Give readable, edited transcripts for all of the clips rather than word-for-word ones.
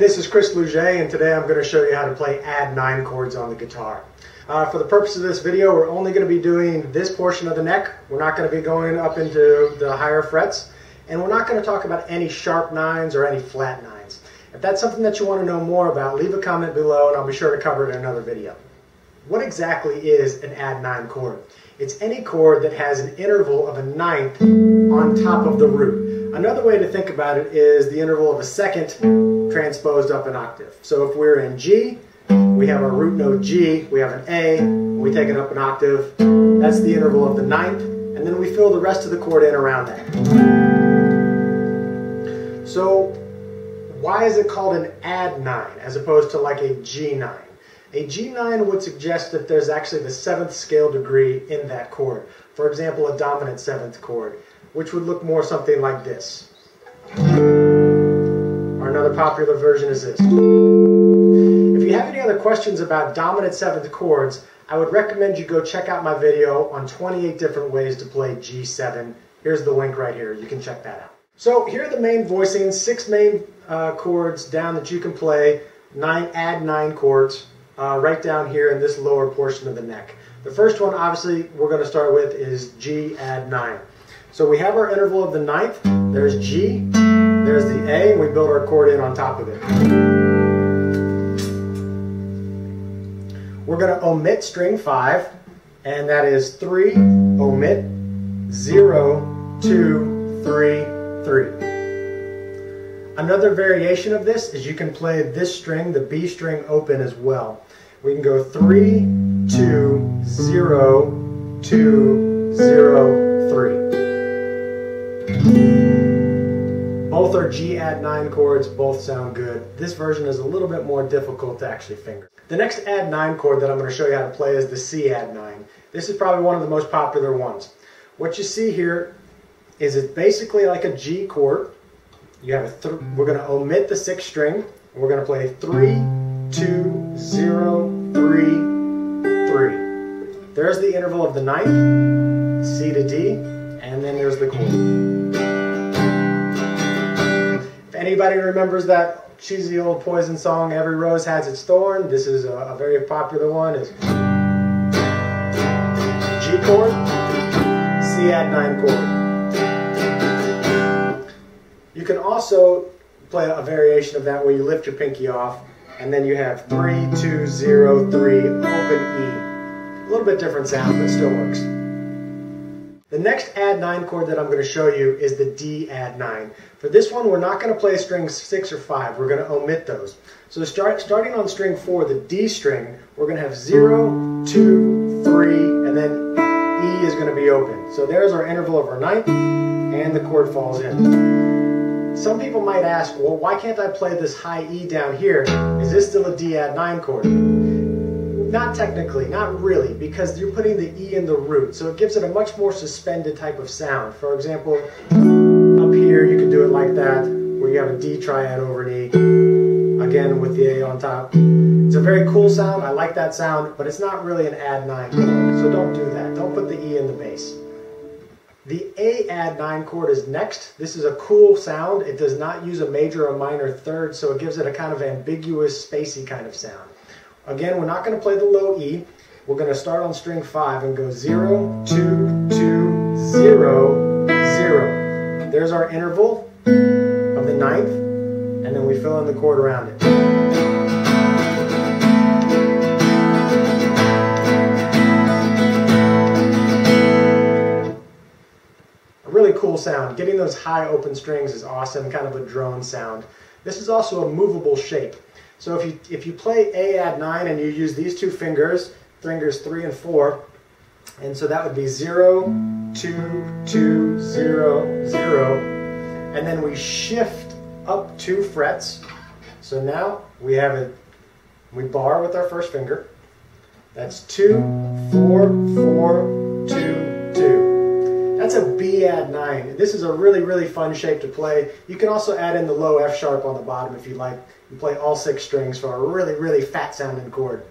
this is Chris Luget, and today I'm going to show you how to play Ad 9 chords on the guitar. For the purpose of this video, we're only going to be doing this portion of the neck. We're not going to be going up into the higher frets, and we're not going to talk about any sharp nines or any flat nines. If that's something that you want to know more about, leave a comment below and I'll be sure to cover it in another video. What exactly is an Ad 9 chord? It's any chord that has an interval of a ninth on top of the root. Another way to think about it is the interval of a second transposed up an octave. So if we're in G, we have our root note G, we have an A, we take it up an octave. That's the interval of the ninth, and then we fill the rest of the chord in around that. So why is it called an Ad 9 as opposed to like a G9? A G9 would suggest that there's actually the 7th scale degree in that chord. For example, a dominant 7th chord, which would look more something like this. Or another popular version is this. If you have any other questions about dominant 7th chords, I would recommend you go check out my video on 28 different ways to play G7. Here's the link right here. You can check that out. So here are the main voicings, 6 main chords down that you can play, Ad 9 chords. Right down here in this lower portion of the neck. The first one, obviously, we're going to start with is G Ad 9. So we have our interval of the ninth. There's G, there's the A, and we build our chord in on top of it. We're going to omit string 5, and that is 3, omit, 0, 2, 3, 3. Another variation of this is you can play this string, the B string, open as well. We can go 3, 2, 0, 2, 0, 3. Both are G Ad 9 chords, both sound good. This version is a little bit more difficult to actually finger. The next Ad 9 chord that I'm going to show you how to play is the C Ad 9. This is probably one of the most popular ones. What you see here is it's basically like a G chord. You have we're going to omit the 6th string, and we're going to play 3, 2, 0, 3, 3. There's the interval of the ninth, C to D, and then there's the chord. If anybody remembers that cheesy old Poison song, Every Rose Has Its Thorn, this is a very popular one. It's G chord, C Ad 9 chord. You can also play a variation of that where you lift your pinky off and then you have 3, 2, 0, 3, open E. A little bit different sound, but still works. The next Ad 9 chord that I'm going to show you is the D Ad 9. For this one, we're not going to play strings 6 or 5. We're going to omit those. So starting on string 4, the D string, we're going to have 0, 2, 3, and then E is going to be open. So there's our interval of our ninth, and the chord falls in. Some people might ask, well, why can't I play this high E down here? Is this still a D Ad 9 chord? Not technically, not really, because you're putting the E in the root, so it gives it a much more suspended type of sound. For example, up here you can do it like that, where you have a D triad over an E, again with the A on top. It's a very cool sound, I like that sound, but it's not really an Ad 9 chord, so don't do that. Don't put the E in the bass. The A Ad 9 chord is next. This is a cool sound. It does not use a major or minor third, so it gives it a kind of ambiguous, spacey kind of sound. Again, we're not going to play the low E. We're going to start on string 5 and go 0, 2, 2, 0, 0. There's our interval of the ninth, and then we fill in the chord around it. Really cool sound. Getting those high open strings is awesome, kind of a drone sound. This is also a movable shape. So if you play A Ad 9 and you use these two fingers 3 and 4, and so that would be 0, 2, 2, 0, 0, and then we shift up 2 frets. So now we have it, we bar with our first finger. That's 2, 4, 4, 2, 2. That's a B Ad 9. This is a really, really fun shape to play. You can also add in the low F sharp on the bottom if you like. You play all 6 strings for a really, really fat sounding chord.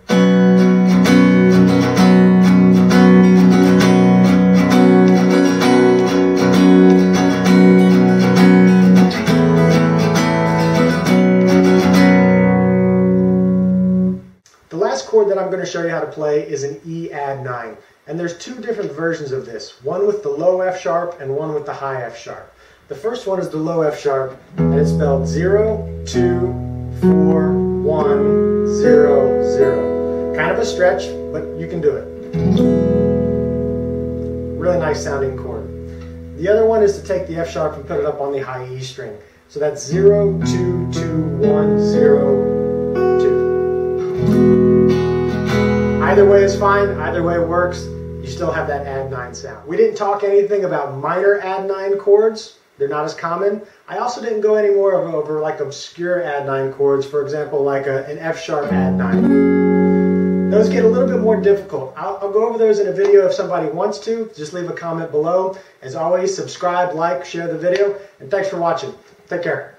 to show you how to play is an E Add 9. And there's two different versions of this, one with the low F sharp and one with the high F sharp. The first one is the low F sharp, and it's spelled 0, 2, 4, 1, 0, 0. Kind of a stretch, but you can do it. Really nice sounding chord. The other one is to take the F sharp and put it up on the high E string. So that's 0, 2, 2, 1, 0, 2. Either way is fine, either way works. You still have that Ad 9 sound. We didn't talk anything about minor Ad 9 chords. They're not as common. I also didn't go any more over like obscure Ad 9 chords, for example, like an F sharp Ad 9. Those get a little bit more difficult. I'll go over those in a video if somebody wants to. Just leave a comment below. As always, subscribe, like, share the video, and thanks for watching. Take care.